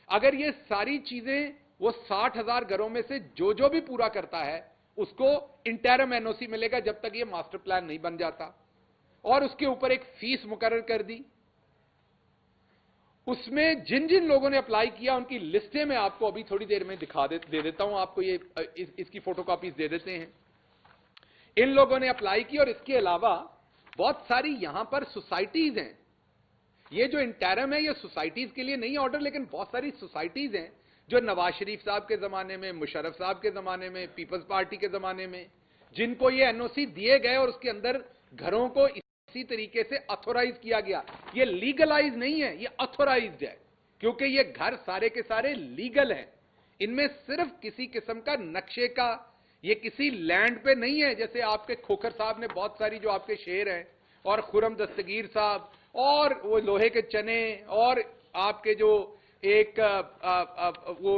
अगर ये सारी चीजें वो 60,000 घरों में से जो भी पूरा करता है उसको इंटरम एनओसी मिलेगा जब तक ये मास्टर प्लान नहीं बन जाता। और उसके ऊपर एक फीस मुकर्रर कर दी। उसमें जिन जिन लोगों ने अप्लाई किया उनकी लिस्टें मैं आपको अभी थोड़ी देर में दे देता हूं आपको, ये इसकी फोटोकॉपीज दे देते हैं। इन लोगों ने अप्लाई की। और इसके अलावा बहुत सारी यहां पर सोसाइटीज हैं। ये जो इंटरम है ये सोसाइटीज के लिए नहीं ऑर्डर, लेकिन बहुत सारी सोसाइटीज हैं जो नवाज शरीफ साहब के जमाने में, मुशर्रफ साहब के जमाने में, पीपल्स पार्टी के जमाने में, जिनको ये एनओसी दिए गए और उसके अंदर घरों को इसी तरीके से अथोराइज किया गया। ये लीगलाइज नहीं है, ये अथोराइज्ड है, क्योंकि ये घर सारे के सारे लीगल हैं। इनमें सिर्फ किसी किस्म का नक्शे का, ये किसी लैंड पे नहीं है। जैसे आपके खोखर साहब ने बहुत सारी जो आपके शेर हैं, और खुरम दस्तगीर साहब, और वो लोहे के चने, और आपके जो एक वो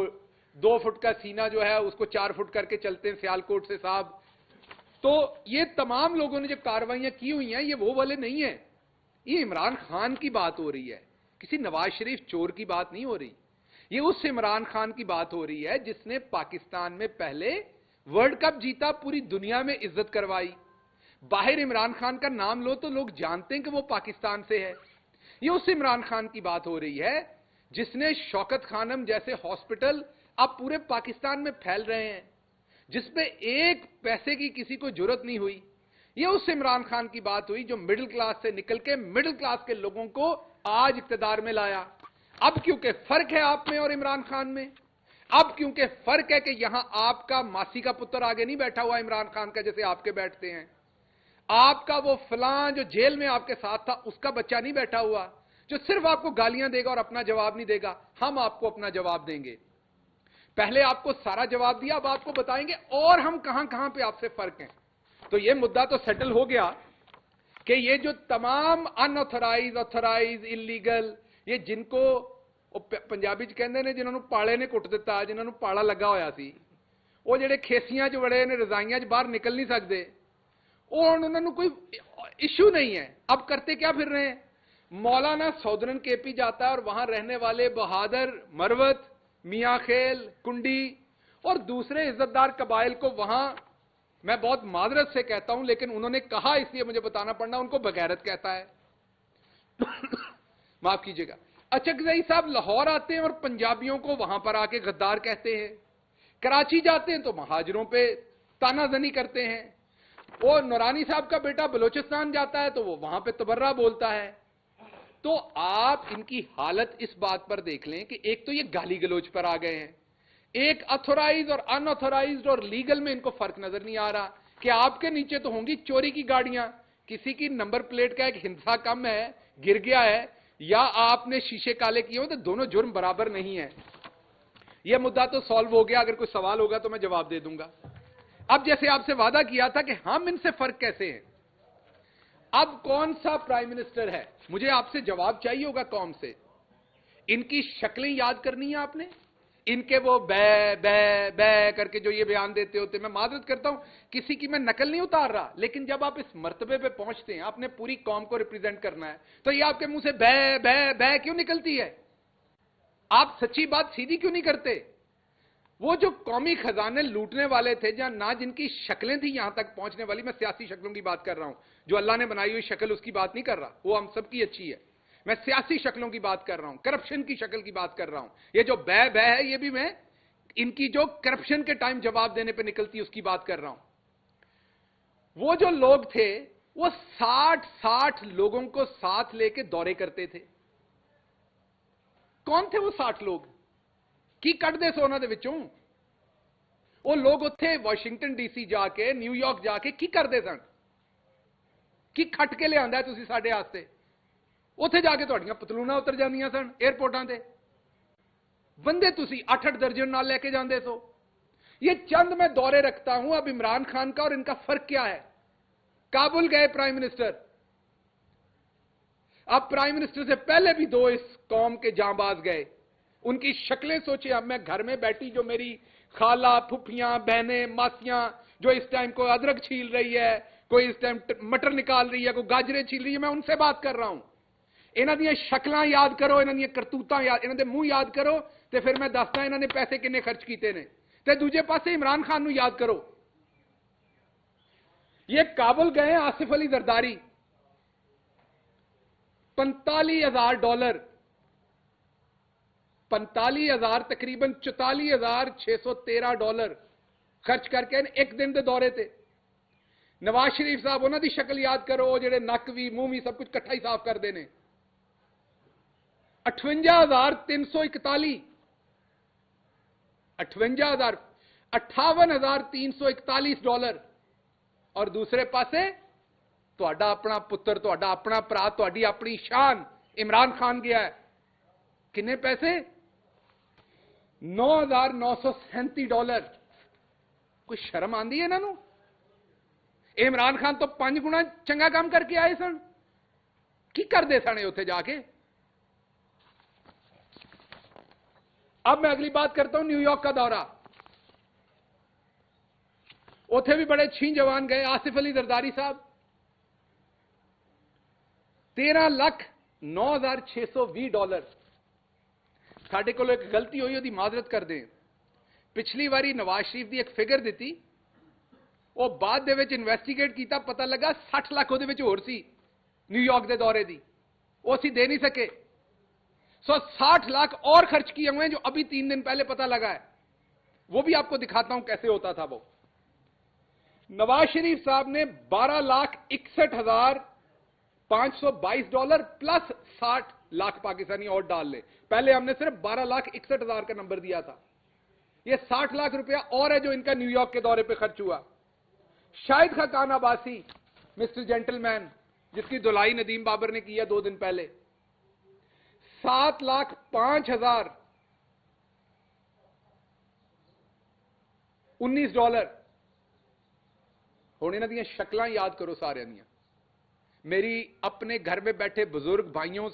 2 फुट का सीना जो है उसको 4 फुट करके चलते हैं सियालकोट से साहब। तो ये तमाम लोगों ने जो कार्रवाइयां की हुई हैं ये वो वाले नहीं है। ये इमरान खान की बात हो रही है, किसी नवाज शरीफ चोर की बात नहीं हो रही। ये उस इमरान खान की बात हो रही है जिसने पाकिस्तान में पहले वर्ल्ड कप जीता, पूरी दुनिया में इज्जत करवाई। बाहर इमरान खान का नाम लो तो लोग जानते हैं कि वो पाकिस्तान से है। ये उस इमरान खान की बात हो रही है जिसने शौकत खानम जैसे हॉस्पिटल अब पूरे पाकिस्तान में फैल रहे हैं, जिसपे एक पैसे की किसी को जरूरत नहीं हुई। ये उस इमरान खान की बात हुई जो मिडिल क्लास से निकल के मिडिल क्लास के लोगों को आज इक्तदार में लाया। अब क्योंकि फर्क है आप में और इमरान खान में, अब क्योंकि फर्क है कि यहां आपका मासी का पुत्र आगे नहीं बैठा हुआ इमरान खान का जैसे आपके बैठते हैं, आपका वो फलां जो जेल में आपके साथ था उसका बच्चा नहीं बैठा हुआ जो सिर्फ आपको गालियां देगा और अपना जवाब नहीं देगा। हम आपको अपना जवाब देंगे। पहले आपको सारा जवाब दिया, अब आपको बताएंगे और हम कहां कहां पे आपसे फर्क हैं। तो ये मुद्दा तो सेटल हो गया कि ये जो तमाम अनऑथराइज, ऑथराइज, इलीगल, ये जिनको पंजाबी च कहंदे ने जिन्होंने पाले ने कुट दिता, जिन्होंने पाला लगा होया सी, वो जेडे खेसियां च बड़े ने, रजाइयां च बाहर निकल नहीं सकते, उन्होंने कोई इश्यू नहीं है। अब करते क्या फिर रहे हैं? मौलाना सौदरन केपी जाता है और वहां रहने वाले बहादुर, मरवत, मियां खेल, कुंडी और दूसरे इज्जतदार कबाइल को वहां, मैं बहुत मादरत से कहता हूं लेकिन उन्होंने कहा इसलिए मुझे बताना पड़ना, उनको बगैरत कहता है। माफ कीजिएगा। अचकजई साहब लाहौर आते हैं और पंजाबियों को वहां पर आके गद्दार कहते हैं। कराची जाते हैं तो महाजरों पे तानाजनी करते हैं। वो नूरानी साहब का बेटा बलोचिस्तान जाता है तो वो वहां पे तबर्रा बोलता है। तो आप इनकी हालत इस बात पर देख लें कि एक तो ये गाली गलोच पर आ गए हैं, एक अथोराइज और अनऑथोराइज्ड और लीगल में इनको फर्क नजर नहीं आ रहा कि आपके नीचे तो होंगी चोरी की गाड़ियां, किसी की नंबर प्लेट का एक हिस्सा कम है, गिर गया है, या आपने शीशे काले किए हो, तो दोनों जुर्म बराबर नहीं है। यह मुद्दा तो सॉल्व हो गया। अगर कोई सवाल होगा तो मैं जवाब दे दूंगा। अब जैसे आपसे वादा किया था कि हम इनसे फर्क कैसे हैं, अब कौन सा प्राइम मिनिस्टर है, मुझे आपसे जवाब चाहिए होगा कौम से। इनकी शक्लें याद करनी है आपने, इनके वो बै बै बै करके जो ये बयान देते होते, मैं मादरत करता हूं किसी की मैं नकल नहीं उतार रहा, लेकिन जब आप इस मर्तबे पे पहुंचते हैं, आपने पूरी कौम को रिप्रेजेंट करना है, तो ये आपके मुंह से बै बै बै क्यों निकलती है? आप सच्ची बात सीधी क्यों नहीं करते? वो जो कौमी खजाने लूटने वाले थे, जहां ना जिनकी शक्लें थी यहां तक पहुंचने वाली, मैं सियासी शक्लों की बात कर रहा हूं, जो अल्लाह ने बनाई हुई शक्ल उसकी बात नहीं कर रहा, वो हम सबकी अच्छी है। मैं सियासी शक्लों की बात कर रहा हूं, करप्शन की शक्ल की बात कर रहा हूं। ये जो बै बै है, ये भी मैं इनकी जो करप्शन के टाइम जवाब देने पे निकलती है उसकी बात कर रहा हूं। वो जो लोग थे वो 60 लोगों को साथ लेके दौरे करते थे। कौन थे वो 60 लोग? की कटदे सो उन्हां दे विचों वो लोग उत्थे वाशिंगटन डीसी जाके, न्यूयॉर्क जाके की करदे सन? की खट के लिआंदा है तुसीं साडे वास्ते? उत्थे जाके तुहाडीआं पतलूना उतर जांदियां सन एयरपोर्टां ते, बंदे तुसीं 8-8 दर्जन नाल लेके जांदे सो। ये चंद मैं दौरे रखता हूं। अब इमरान खान का और इनका फर्क क्या है? काबुल गए प्राइम मिनिस्टर, अब प्राइम मिनिस्टर से पहले भी 2 इस कौम के जांबाज गए, उनकी शक्लें सोचे। अब मैं घर में बैठी जो मेरी खाला, फुफियां, बहनें, मासियां, जो इस टाइम कोई अदरक छील रही है, कोई इस टाइम मटर निकाल रही है, कोई गाजरें छील रही है, मैं उनसे बात कर रहा हूं। ਇਹਨਾਂ ਦੀਆਂ ਸ਼ਕਲਾਂ ਯਾਦ ਕਰੋ, ਇਹਨਾਂ ਦੀਆਂ ਕਰਤੂਤਾਂ ਯਾਦ, ਇਹਨਾਂ ਦੇ ਮੂੰਹ ਯਾਦ ਕਰੋ, ਤੇ ਫਿਰ ਮੈਂ ਦੱਸਦਾ ਇਹਨਾਂ ਨੇ ਪੈਸੇ ਕਿੰਨੇ ਖਰਚ ਕੀਤੇ ਨੇ। ਤੇ ਦੂਜੇ ਪਾਸੇ इमरान खान ਨੂੰ याद करो, ये काबुल गए आसिफ अली जरदारी, $45,000, 45,000 तकरीबन $44,613 खर्च करके एक दिन के दौरे ते। नवाज शरीफ साहब उन्होंने शक्ल याद करो, जेडे नक भी मूंह भी सब कुछ कट्ठा ही साफ करते हैं। 58,341, 58,341 डॉलर। और दूसरे पासे तुहाडा अपना पुत्र, तुहाडा अपना भरा, तुहाडी अपनी शान इमरान खान गया है। किन्ने पैसे? $9,937। कोई शर्म आंदी है इन्हां नूं? इमरान खान तो 5 गुना चंगा काम करके आए सन। की करते सन उत्थे जाके? अब मैं अगली बात करता हूं, न्यूयॉर्क का दौरा। उथे भी बड़े छीन जवान गए। आसिफ अली जरदारी साहब, $13,09,620। साडे कोल एक गलती हुई, उसकी माजरत कर दें। पिछली बारी नवाज शरीफ की एक फिगर दी, वो बाद दे विच इन्वेस्टिगेट किया, पता लगा 60 लाख उहदे विच होर सी न्यूयॉर्क के दौरे की, वो असीं दे नहीं सके। सो 60 लाख और खर्च किए हुए हैं, जो अभी 3 दिन पहले पता लगा है। वो भी आपको दिखाता हूं कैसे होता था वो। नवाज शरीफ साहब ने $12,61,522 प्लस 60 लाख पाकिस्तानी और डाल ले। पहले हमने सिर्फ $12,61,000 का नंबर दिया था। यह 60 लाख रुपया और है जो इनका न्यूयॉर्क के दौरे पे खर्च हुआ। शाहिद खान अब्बासी, मिस्टर जेंटलमैन, जिसकी धुलाई नदीम बाबर ने किया 2 दिन पहले, $7,05,019। हुण इन्हां दियां शक्लां याद करो सारियां दियां। मेरी अपने घर में बैठे बुजुर्ग भाइयों,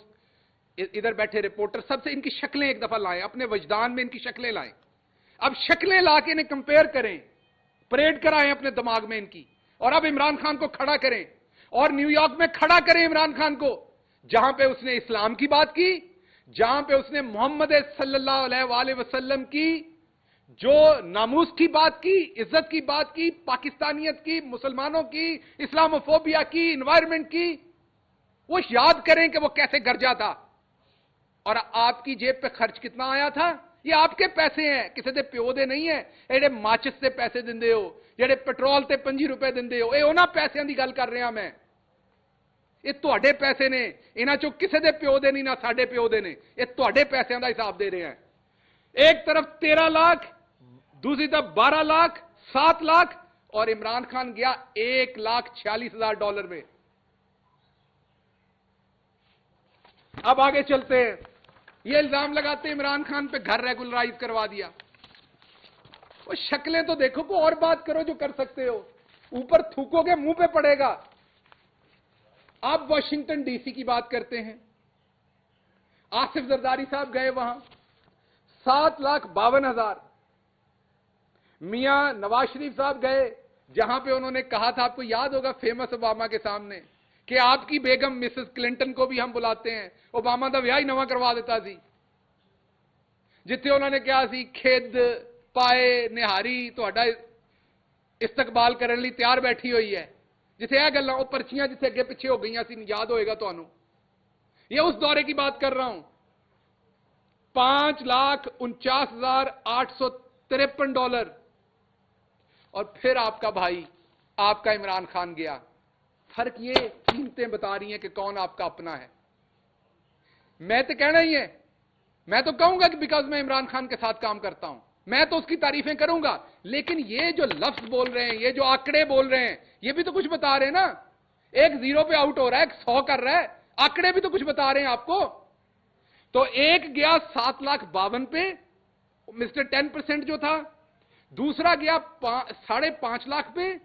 इधर बैठे रिपोर्टर, सबसे इनकी शक्लें एक दफा लाएं, अपने वजदान में इनकी शक्लें लाएं। अब शक्लें लाके इन्हें कंपेयर करें, परेड कराएं अपने दिमाग में इनकी, और अब इमरान खान को खड़ा करें, और न्यूयॉर्क में खड़ा करें इमरान खान को, जहां पे उसने इस्लाम की बात की, जहां पे उसने मोहम्मद सल्लल्लाहु अलैहि वसल्लम की जो नामूस की बात की, इज्जत की बात की, पाकिस्तानियत की, मुसलमानों की, इस्लामोफोबिया की, इन्वायरमेंट की, वो याद करें कि वो कैसे गरजा था और आपकी जेब पे खर्च कितना आया था। ये आपके पैसे हैं, किसी दे प्यो दे नहीं है। जेडे माचिस से पैसे दिंदे हो, जेडे पेट्रोल ते 5 रुपए दिंदे हो, ये उन्हां पैसों की गल कर रहा मैं। ये तुहाडे पैसे ने, इन्हां चों किसी दे प्यो दे नहीं, ना साडे प्यो दे ने। ये तुहाडे पैसों का हिसाब दे रहे हैं। एक तरफ 13 लाख, दूसरी तरफ 12 लाख, 7 लाख, और इमरान खान गया $1,46,000 में। अब आगे चलते हैं। ये इल्जाम लगाते हैं इमरान खान पे घर रेगुलराइज करवा दिया। वो शक्लें तो देखो, को और बात करो जो कर सकते हो। ऊपर थूकोगे मुंह पे पड़ेगा। आप वॉशिंगटन डीसी की बात करते हैं। आसिफ जरदारी साहब गए वहां, 7,52,000। मियां नवाज शरीफ साहब गए, जहां पे उन्होंने कहा था, आपको याद होगा, फेमस ओबामा के सामने, कि आपकी बेगम मिसेस क्लिंटन को भी हम बुलाते हैं। ओबामा का विआह ही नवा करवा देता सी। जिथे उन्होंने कहा सी, खेद पाए निहारी तुहाडा इस्तकबाल करने लिए तैयार बैठी हुई है। जिथे यह गल्लां, पर्चियां जिथे अगे पिछे हो गई सी, याद होएगा तुहानू। ये उस दौरे की बात कर रहा हूं। $5,49,853। और फिर आपका भाई, आपका इमरान खान गया। फर्क ये कीमतें बता रही हैं कि कौन आपका अपना है। मैं तो कहना ही है, मैं तो कहूंगा कि बिकॉज मैं इमरान खान के साथ काम करता हूं, मैं तो उसकी तारीफें करूंगा। लेकिन ये जो लफ्ज बोल रहे हैं, ये जो आंकड़े बोल रहे हैं, ये भी तो कुछ बता रहे हैं ना। एक 0 पे आउट हो रहा है, एक 100 कर रहा है, आंकड़े भी तो कुछ बता रहे हैं आपको। तो एक गया 7,52,000 पे, मिस्टर 10% जो था। दूसरा गया 5.5 लाख पे,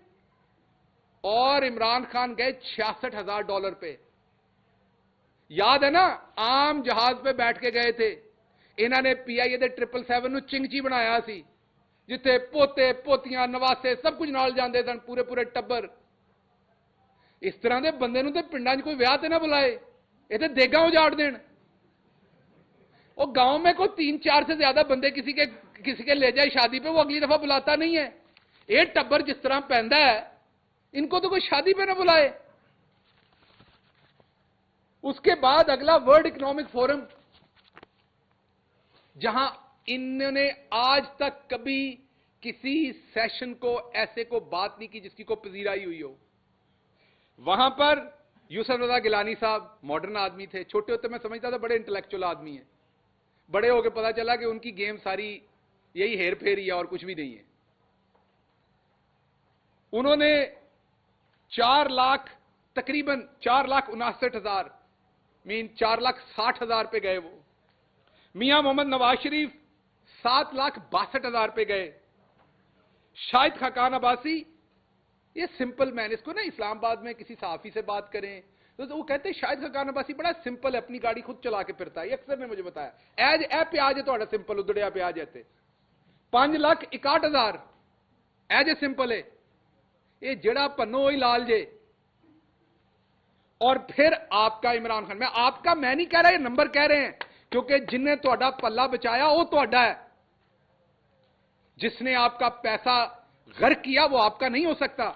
और इमरान खान गए $66,000 पे। याद है ना, आम जहाज पे बैठ के गए थे। इन्होंने PIA दे 777 चिंगची बनाया सी, जिथे पोते पोतियां नवासे सब कुछ नाल जांदे सन, पूरे पूरे टब्बर। इस तरह के बंदे नूं ते पिंडां 'च कोई विआह ते ना बुलाए। ये तो देगा उजाड़ देन। वो गांव में कोई 3-4 से ज्यादा बंदे किसी के ले जाए शादी पे, वो अगली दफा बुलाता नहीं है। ये टब्बर जिस तरह पहनता है, इनको तो कोई शादी पे ना बुलाए। उसके बाद अगला वर्ल्ड इकोनॉमिक फोरम, जहां इन्होंने आज तक कभी किसी सेशन को ऐसे को बात नहीं की जिसकी को पजीराई हुई हो। वहां पर यूसुफ रजा गिलानी साहब मॉडर्न आदमी थे। छोटे होते मैं समझता था बड़े इंटेलेक्चुअल आदमी है, बड़े होकर पता चला कि उनकी गेम सारी यही हेर फेर ही है और कुछ भी नहीं है। उन्होंने 4 लाख, तकरीबन 4,59,000 मीन 4,60,000 पे गए। वो मियां मोहम्मद नवाज शरीफ 7,62,000 पे गए। शाहिद खाकान अब्बासी, ये सिंपल मैन, इसको ना इस्लामाबाद में किसी सहाफी से बात करें तो वो कहते हैं शाहिद खाकान अब्बासी बड़ा सिंपल है, अपनी गाड़ी खुद चला के फिरता है। ये अक्सर ने मुझे बताया, एज ए प्याज है थोड़ा सिंपल, उदड़िया प्याज है। 5,61,000 एज ए सिंपल है। ये जड़ा पन्नो ही लाल जे। और फिर आपका इमरान खान, मैं नहीं कह रहा, ये नंबर कह रहे हैं, क्योंकि जिन्हें ਤੁਹਾਡਾ पल्ला बचाया वो ਤੁਹਾਡਾ है। जिसने आपका पैसा गर्क किया वो आपका नहीं हो सकता।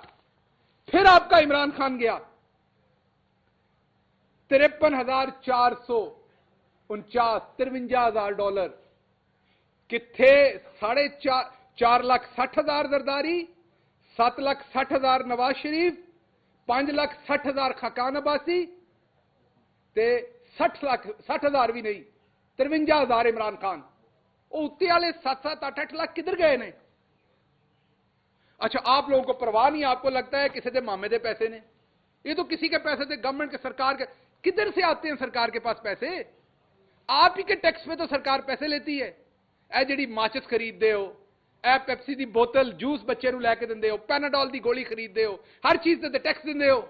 फिर आपका इमरान खान गया, 53,449, $53,000 किथे। 4,60,000 जरदारी, 7,60,000 नवाज शरीफ, 5,60,000 खाकान अब्बासी, ते 60,000 भी नहीं, 53,000 इमरान खान। वो उत्ते वाले 7-7, 8-8 लाख किधर गए ने? अच्छा, आप लोगों को परवाह नहीं, आपको लगता है किसी के मामे के पैसे ने। ये तो किसी के पैसे थे, गवर्नमेंट के, सरकार के। किधर से आते हैं सरकार के पास पैसे? आप ही के टैक्स पे तो सरकार पैसे लेती है। ए जी माचिस खरीदते हो, ए पेप्सी की बोतल, जूस बच्चे को लैके देंगे हो, पैनाडोल की गोली खरीदते हो, हर चीज से टैक्स देंगे हो।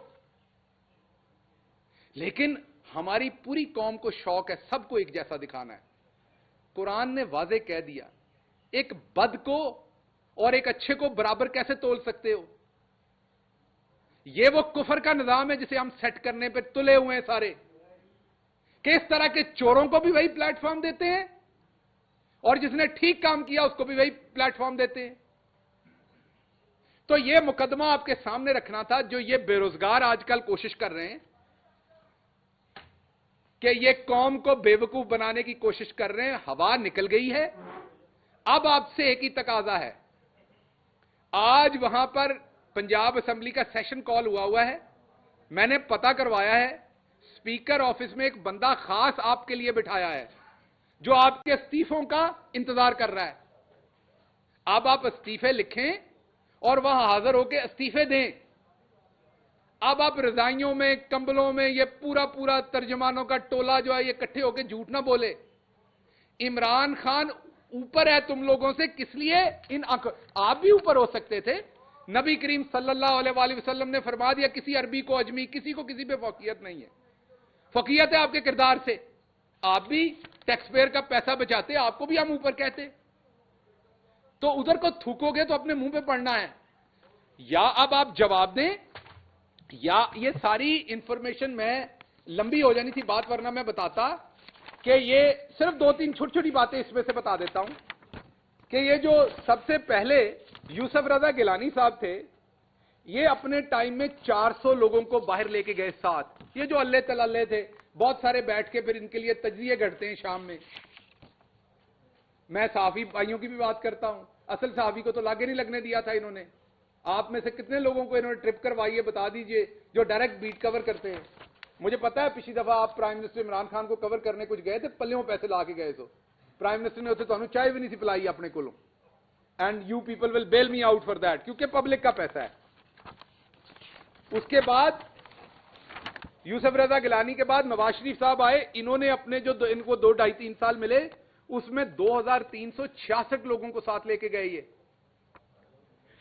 लेकिन हमारी पूरी कौम को शौक है सबको एक जैसा दिखाना है। कुरान ने वाजे कह दिया, एक बद को और एक अच्छे को बराबर कैसे तोल सकते हो? यह वो कुफर का निजाम है जिसे हम सेट करने पे तुले हुए हैं सारे, कि इस तरह के चोरों को भी वही प्लेटफॉर्म देते हैं और जिसने ठीक काम किया उसको भी वही प्लेटफॉर्म देते हैं। तो यह मुकदमा आपके सामने रखना था। जो ये बेरोजगार आजकल कोशिश कर रहे हैं कि ये कौम को बेवकूफ बनाने की कोशिश कर रहे हैं, हवा निकल गई है। अब आपसे एक ही तकाजा है, आज वहां पर पंजाब असेंबली का सेशन कॉल हुआ है। मैंने पता करवाया है, स्पीकर ऑफिस में एक बंदा खास आपके लिए बिठाया है जो आपके इस्तीफों का इंतजार कर रहा है। अब आप इस्तीफे लिखें और वहां हाजिर होकर इस्तीफे दें। अब आप रजाइयों में, कंबलों में, ये पूरा तर्जमानों का टोला जो है ये इकट्ठे होकर झूठ ना बोले। इमरान खान ऊपर है तुम लोगों से, किस लिए? इन आप भी ऊपर हो सकते थे। नबी करीम सल्लल्लाहु अलैहि वसल्लम ने फरमा दिया, किसी अरबी को अजमी, किसी को किसी पे फौकियत नहीं है। फौकियत है आपके किरदार से। आप भी टैक्स पेयर का पैसा बचाते, आपको भी हम ऊपर कहते। तो उधर को थूकोगे तो अपने मुंह पे पड़ना है। या अब आप जवाब दें, या ये सारी इंफॉर्मेशन में लंबी हो जानी थी बात, वरना मैं बताता कि ये सिर्फ 2-3 छोटी-छोटी बातें इसमें से बता देता हूं कि ये जो सबसे पहले यूसुफ रजा गिलानी साहब थे, ये अपने टाइम में 400 लोगों को बाहर लेके गए साथ। ये जो अल्ले तलल्ले थे, बहुत सारे बैठ के फिर इनके लिए तजजिए घड़ते हैं शाम में। मैं सहाफी भाइयों की भी बात करता हूं, असल सहाफी को तो लागे नहीं लगने दिया था इन्होंने। आप में से कितने लोगों को इन्होंने ट्रिप करवाई है बता दीजिए, जो डायरेक्ट बीट कवर करते हैं। मुझे पता है पिछली दफा आप प्राइम मिनिस्टर इमरान खान को कवर करने कुछ गए थे, पल्लियों पैसे ला के गए। तो प्राइम मिनिस्टर ने उसे तो चाय भी नहीं सी पिलाई अपने को, and you people will bail me out for that, क्योंकि पब्लिक का पैसा है। उसके बाद यूसुफ रजा गिलानी के बाद नवाज शरीफ साहब आए। इन्होंने अपने जो इनको 2-2.5-3 साल मिले, उसमें 2,366 लोगों को साथ लेके गए। ये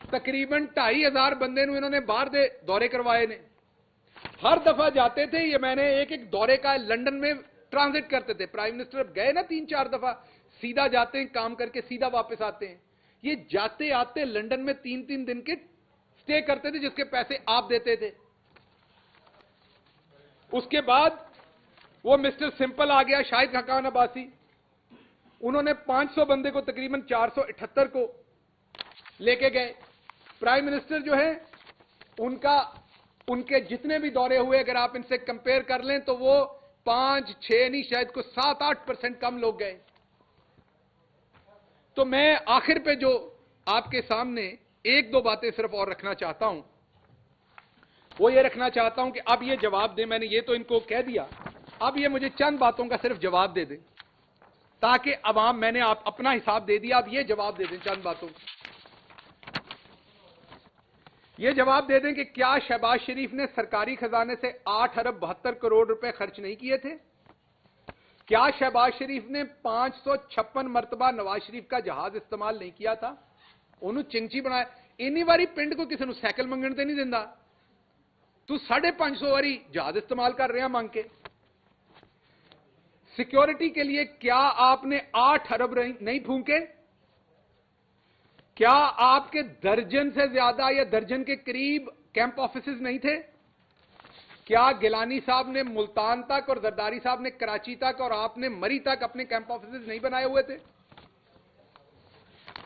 तकरीबन 2,500 बंदे इन्होंने बाहर दे दौरे करवाए ने। हर दफा जाते थे, ये मैंने एक दौरे का लंदन में ट्रांजिट करते थे। प्राइम मिनिस्टर गए ना 3-4 दफा, सीधा जाते हैं, काम करके सीधा वापस आते हैं। ये जाते आते लंदन में 3-3 दिन के स्टे करते थे, जिसके पैसे आप देते थे। उसके बाद वो मिस्टर सिंपल आ गया, शाहिद खकान अब्बासी, उन्होंने 500 बंदे को तकरीबन 478 को लेके गए। प्राइम मिनिस्टर जो है उनके जितने भी दौरे हुए अगर आप इनसे कंपेयर कर लें तो वो 5-6 नहीं, शायद कुछ 7-8% कम लोग गए। तो मैं आखिर पे जो आपके सामने एक दो बातें सिर्फ और रखना चाहता हूं, वो ये रखना चाहता हूं कि अब ये जवाब दें। मैंने ये तो इनको कह दिया, अब ये मुझे चंद बातों का सिर्फ जवाब दे दें ताकि अवाम, मैंने आप अपना हिसाब दे दिया, अब ये जवाब दे दें चंद बातों। ये जवाब दे दें कि क्या शहबाज शरीफ ने सरकारी खजाने से 8 अरब 72 करोड़ रुपए खर्च नहीं किए थे? क्या शहबाज शरीफ ने 556 मरतबा नवाज शरीफ का जहाज इस्तेमाल नहीं किया था? उन्होंने चिंची बनाया। इन्नी वारी पिंड को किसी साइकिल मंगण ते नहीं दिंदा, तू 550 वारी जहाज इस्तेमाल कर रहे हैं मांग के। सिक्योरिटी के लिए क्या आपने 8 अरब नहीं फूंके? क्या आपके दर्जन से ज्यादा या दर्जन के करीब कैंप ऑफिसेज नहीं थे? क्या गिलानी साहब ने मुल्तान तक और जरदारी साहब ने कराची तक और आपने मरी तक अपने कैंप ऑफिसेज नहीं बनाए हुए थे?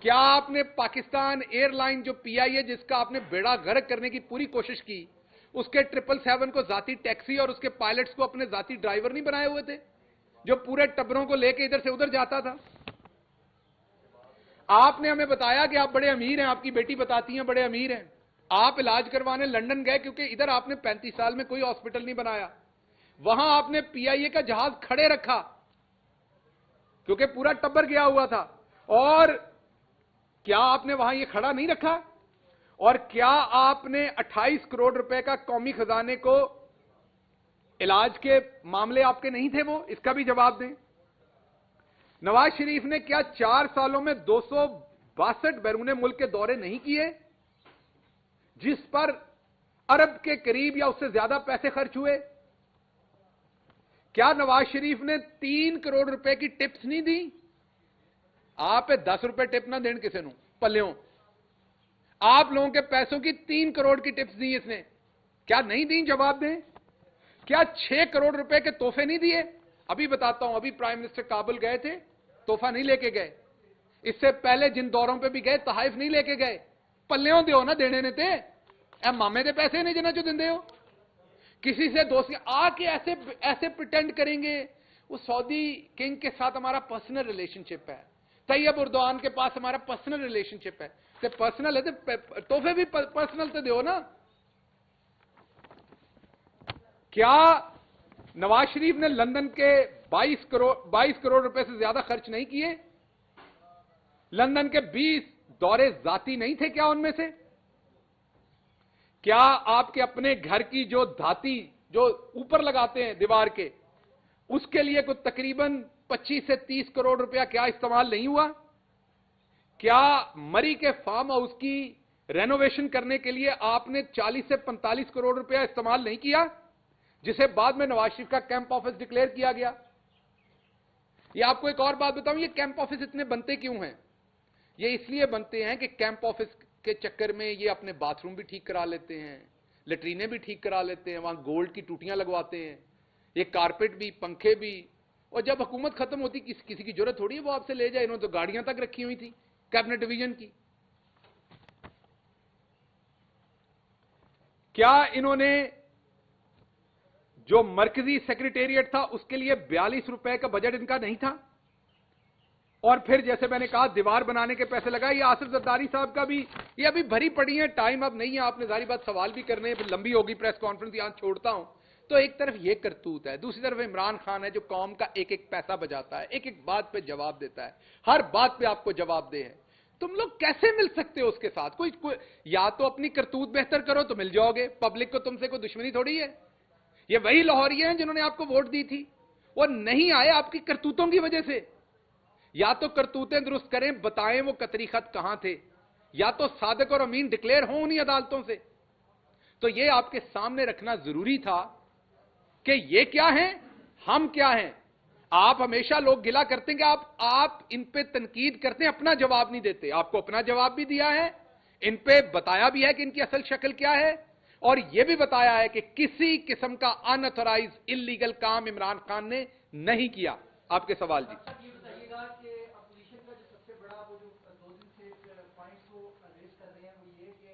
क्या आपने पाकिस्तान एयरलाइन जो पीआईए जिसका आपने बेड़ा गर्क करने की पूरी कोशिश की, उसके 777 को जाती टैक्सी और उसके पायलट्स को अपने जाती ड्राइवर नहीं बनाए हुए थे जो पूरे टब्बरों को लेकर इधर से उधर जाता था? आपने हमें बताया कि आप बड़े अमीर हैं, आपकी बेटी बताती हैं बड़े अमीर हैं, आप इलाज करवाने लंदन गए क्योंकि इधर आपने 35 साल में कोई हॉस्पिटल नहीं बनाया। वहां आपने पीआईए का जहाज खड़े रखा क्योंकि पूरा टब्बर गया हुआ था। और क्या आपने वहां ये खड़ा नहीं रखा? और क्या आपने 28 करोड़ रुपए का कौमी खजाने को इलाज के मामले आपके नहीं थे वो? इसका भी जवाब दें। नवाज शरीफ ने क्या 4 सालों में 262 बैरून मुल्क के दौरे नहीं किए जिस पर अरब के करीब या उससे ज्यादा पैसे खर्च हुए? क्या नवाज शरीफ ने 3 करोड़ रुपए की टिप्स नहीं दी? आप 10 रुपए टिप ना देन किसी ਨੂੰ पल्लियों, आप लोगों के पैसों की 3 करोड़ की टिप्स दी इसने, क्या नहीं दी? जवाब दें। क्या 6 करोड़ रुपए के तोहफे नहीं दिए? अभी बताता हूं, अभी प्राइम मिनिस्टर काबुल गए थे, तोहफा नहीं लेके गए। इससे पहले जिन दौरों पे भी गए तहाइफ नहीं लेके गए। पल्लियों दो ना देने ने ते ए मामे दे पैसे नहीं जिन्हें जो दिंदे हो। किसी से दोस्ती आके ऐसे ऐसे प्रिटेंड करेंगे वो सऊदी किंग के साथ हमारा पर्सनल रिलेशनशिप है, तैयब उर्दवान के पास हमारा पर्सनल रिलेशनशिप है। तो पर्सनल है तो तोहफे भी पर्सनल तो दो ना। क्या नवाज शरीफ ने लंदन के 22 करोड़ रुपए से ज्यादा खर्च नहीं किए? लंदन के 20 दौरे जाती नहीं थे क्या उनमें से? क्या आपके अपने घर की जो धाती जो ऊपर लगाते हैं दीवार के, उसके लिए कुछ तकरीबन 25 से 30 करोड़ रुपया क्या इस्तेमाल नहीं हुआ? क्या मरी के फार्म हाउस की रेनोवेशन करने के लिए आपने 40 से 45 करोड़ रुपया इस्तेमाल नहीं किया जिसे बाद में नवाज शरीफ का कैंप ऑफिस डिक्लेयर किया गया? ये आपको एक और बात बताऊं, ये कैंप ऑफिस इतने बनते क्यों हैं? ये इसलिए बनते हैं कि कैंप ऑफिस के चक्कर में ये अपने बाथरूम भी ठीक करा लेते हैं, लेट्रीने भी ठीक करा लेते हैं, वहां गोल्ड की टूटियां लगवाते हैं, ये कारपेट भी, पंखे भी। और जब हुकूमत खत्म होती किसी की जरूरत थोड़ी है वो आपसे ले जाए। इन्होंने तो गाड़ियां तक रखी हुई थी कैबिनेट डिवीजन की। क्या इन्होंने जो मरकजी सेक्रेटेरिएट था उसके लिए 42 रुपए का बजट इनका नहीं था? और फिर जैसे मैंने कहा दीवार बनाने के पैसे लगाए। ये आसिफ जरदारी साहब का भी ये अभी भरी पड़ी है, टाइम अब नहीं है, आपने सारी बात सवाल भी करने हैं, लंबी होगी प्रेस कॉन्फ्रेंस, यहां छोड़ता हूं। तो एक तरफ ये करतूत है, दूसरी तरफ इमरान खान है जो कौम का एक एक पैसा बजाता है, एक एक बात पे जवाब देता है, हर बात पे आपको जवाब दे है। तुम लोग कैसे मिल सकते हो उसके साथ? कोई या तो अपनी करतूत बेहतर करो तो मिल जाओगे, पब्लिक को तुमसे कोई दुश्मनी थोड़ी है। ये वही लाहौरी हैं जिन्होंने आपको वोट दी थी, वो नहीं आए आपकी करतूतों की वजह से। या तो करतूतें दुरुस्त करें, बताएं वो कतरी खत कहां थे, या तो सादिक और अमीन डिक्लेयर हो उन्हीं अदालतों से। तो ये आपके सामने रखना जरूरी था कि ये क्या है, हम क्या हैं। आप हमेशा लोग गिला करते हैं कि आप इन पे तनकीद करते हैं, अपना जवाब नहीं देते। आपको अपना जवाब भी दिया है, इन पे बताया भी है कि इनकी असल शक्ल क्या है, और यह भी बताया है कि किसी किस्म का अनऑथराइज इलीगल काम इमरान खान ने नहीं किया। आपके सवाल जी। ये बताइएगा कि अपोजिशन का जो सबसे बड़ा वो जो 2 दिन से पॉइंट को रेज कर रहे हैं वो ये कि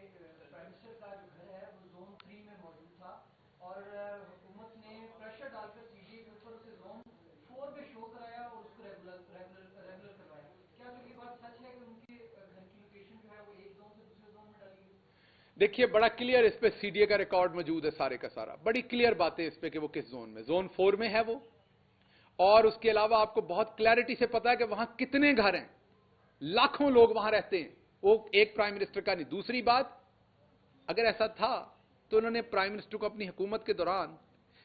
प्राइम मिनिस्टर का जो घर है वो जोन 3 में मौजूद था और हुकूमत ने प्रेशर डालकर सीडीए के ऊपर उसे जोन 4 में शो कराया और उसको रेगुलर करवाया। क्या तो ये बात सच है कि उनके घर की लोकेशन जो है वो एक जोन से दूसरे जोन में डाली गई? देखिए, बड़ा क्लियर इस पे सीडीए का रिकॉर्ड मौजूद है सारे का सारा, बड़ी क्लियर बातें इस पे कि वो किस जोन में, जोन 4 में है वो। और उसके अलावा आपको बहुत क्लैरिटी से पता है कि वहां कितने घर हैं, लाखों लोग वहां रहते हैं। वो एक प्राइम मिनिस्टर का नहीं। दूसरी बात, अगर ऐसा था तो उन्होंने प्राइम मिनिस्टर को अपनी हुकूमत के दौरान,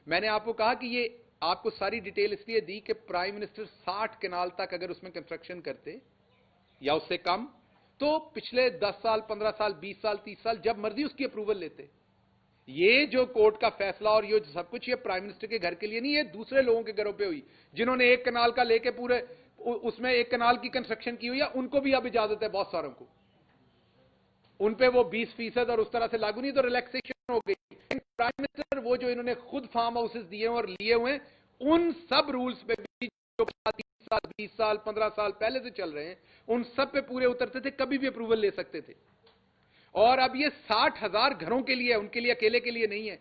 मैंने आपको कहा कि ये आपको सारी डिटेल इसलिए दी कि प्राइम मिनिस्टर 60 कनाल तक अगर उसमें कंस्ट्रक्शन करते या उससे कम, तो पिछले 10 साल 15 साल 20 साल 30 साल जब मर्जी उसकी अप्रूवल लेते। ये जो कोर्ट का फैसला और ये सब कुछ, ये प्राइम मिनिस्टर के घर के लिए नहीं, ये दूसरे लोगों के घरों पे हुई जिन्होंने 1 कनाल का लेके पूरे उसमें 1 कनाल की कंस्ट्रक्शन की हुई है। उनको भी अब इजाजत है, बहुत सारों को, उन पे वो 20% और उस तरह से लागू नहीं, तो रिलैक्सेशन हो गई। प्राइम मिनिस्टर वो जो इन्होंने खुद फार्म हाउसेस दिए और लिए हुए, उन सब रूल्स पे भी जो 30 साल 20 साल 15 साल पहले से चल रहे हैं, उन सब पे पूरे उतरते थे, कभी भी अप्रूवल ले सकते थे। और अब ये 60,000 घरों के लिए, उनके लिए अकेले के लिए नहीं है,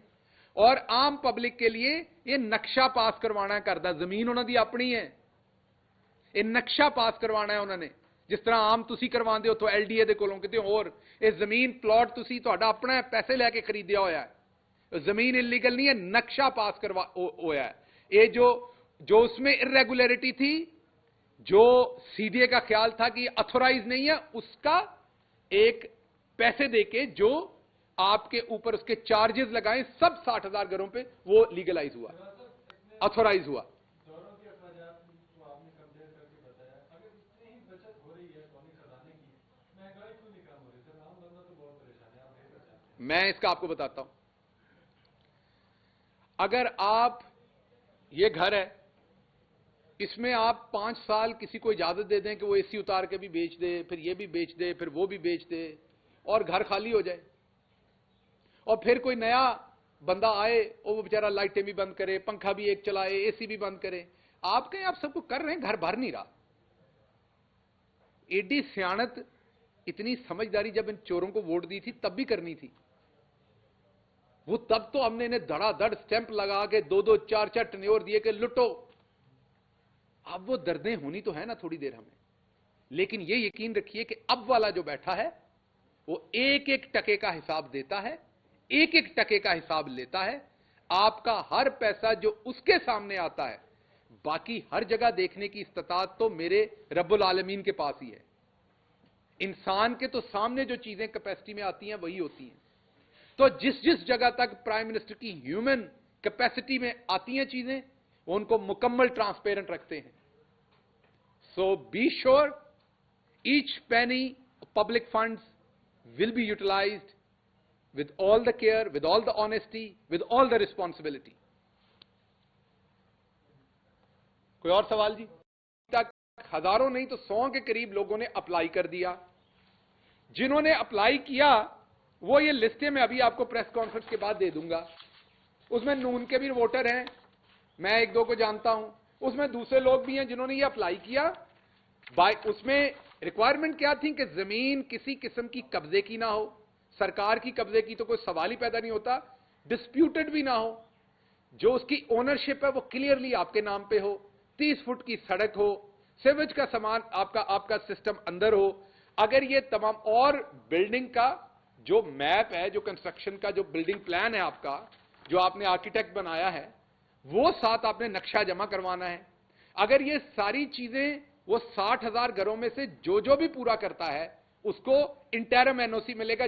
और आम पब्लिक के लिए ये नक्शा पास करवाना है। करदा जमीन उन्होंने अपनी है, ये नक्शा पास करवाना है उन्होंने। जिस तरह आम तुसी करवाते हो तो एलडीए दे कोलों किते होर, ये जमीन प्लॉट तुसी तुहाडा अपना है, पैसे लेके खरीदिया होया है, जमीन इलीगल नहीं है, नक्शा पास करवा होया है। ये जो उसमें इरेगुलरिटी थी, जो सीडीए का ख्याल था कि अथोराइज नहीं है, उसका एक पैसे देके जो आपके ऊपर उसके चार्जेस लगाए, सब 60,000 घरों पे वो लीगलाइज हुआ, अथोराइज हुआ। मैं इसका आपको बताता हूं। अगर आप, ये घर है, इसमें आप 5 साल किसी को इजाजत दे दें कि वो एसी उतार के भी बेच दे, फिर ये भी बेच दे, फिर वो भी बेच दे, और घर खाली हो जाए, और फिर कोई नया बंदा आए और वो बेचारा लाइटें भी बंद करे, पंखा भी एक चलाए, एसी भी बंद करे, आप कहें आप सबको कर रहे हैं, घर भर नहीं रहा। एडी सियाणत, इतनी समझदारी जब इन चोरों को वोट दी थी तब भी करनी थी। वो तब तो हमने इन्हें धड़ाधड़ स्टैंप लगा के 2-2 4-4 टन्योर दिए कि लुटो। अब वो दर्दें होनी तो है ना थोड़ी देर हमें, लेकिन ये यकीन रखिए कि अब वाला जो बैठा है वो 1-1 टके का हिसाब देता है, 1-1 टके का हिसाब लेता है। आपका हर पैसा जो उसके सामने आता है, बाकी हर जगह देखने की इस्तात तो मेरे रब्बुल आलमीन के पास ही है। इंसान के तो सामने जो चीजें कैपेसिटी में आती हैं वही होती हैं। तो जिस जिस जगह तक प्राइम मिनिस्टर की ह्यूमन कैपेसिटी में आती हैं चीजें, वो उनको मुकम्मल ट्रांसपेरेंट रखते हैं। So be sure each penny public funds will be utilized with all the care, with all the honesty, with all the responsibility. कोई और सवाल जी? तक हजारों नहीं तो 100 के करीब लोगों ने अप्लाई कर दिया। जिन्होंने अप्लाई किया वो ये लिस्टें मैं अभी आपको प्रेस कॉन्फ्रेंस के बाद दे दूंगा। उसमें नून के भी वोटर हैं, मैं 1-2 को जानता हूं, उसमें दूसरे लोग भी हैं जिन्होंने ये अप्लाई किया। उसमें रिक्वायरमेंट क्या थी कि जमीन किसी किस्म की कब्जे की ना हो, सरकार की कब्जे की तो कोई सवाल ही पैदा नहीं होता, डिस्प्यूटेड भी ना हो, जो उसकी ओनरशिप है वो क्लियरली आपके नाम पे हो, 30 फुट की सड़क हो, सीवेज का सामान आपका सिस्टम अंदर हो। अगर ये तमाम, और बिल्डिंग का जो मैप है, जो कंस्ट्रक्शन का जो बिल्डिंग प्लान है आपका, जो आपने आर्किटेक्ट बनाया है, वो साथ आपने नक्शा जमा करवाना है। अगर ये सारी चीजें वो 60,000 घरों में से जो भी पूरा करता है उसको इंटरम एनओसी मिलेगा।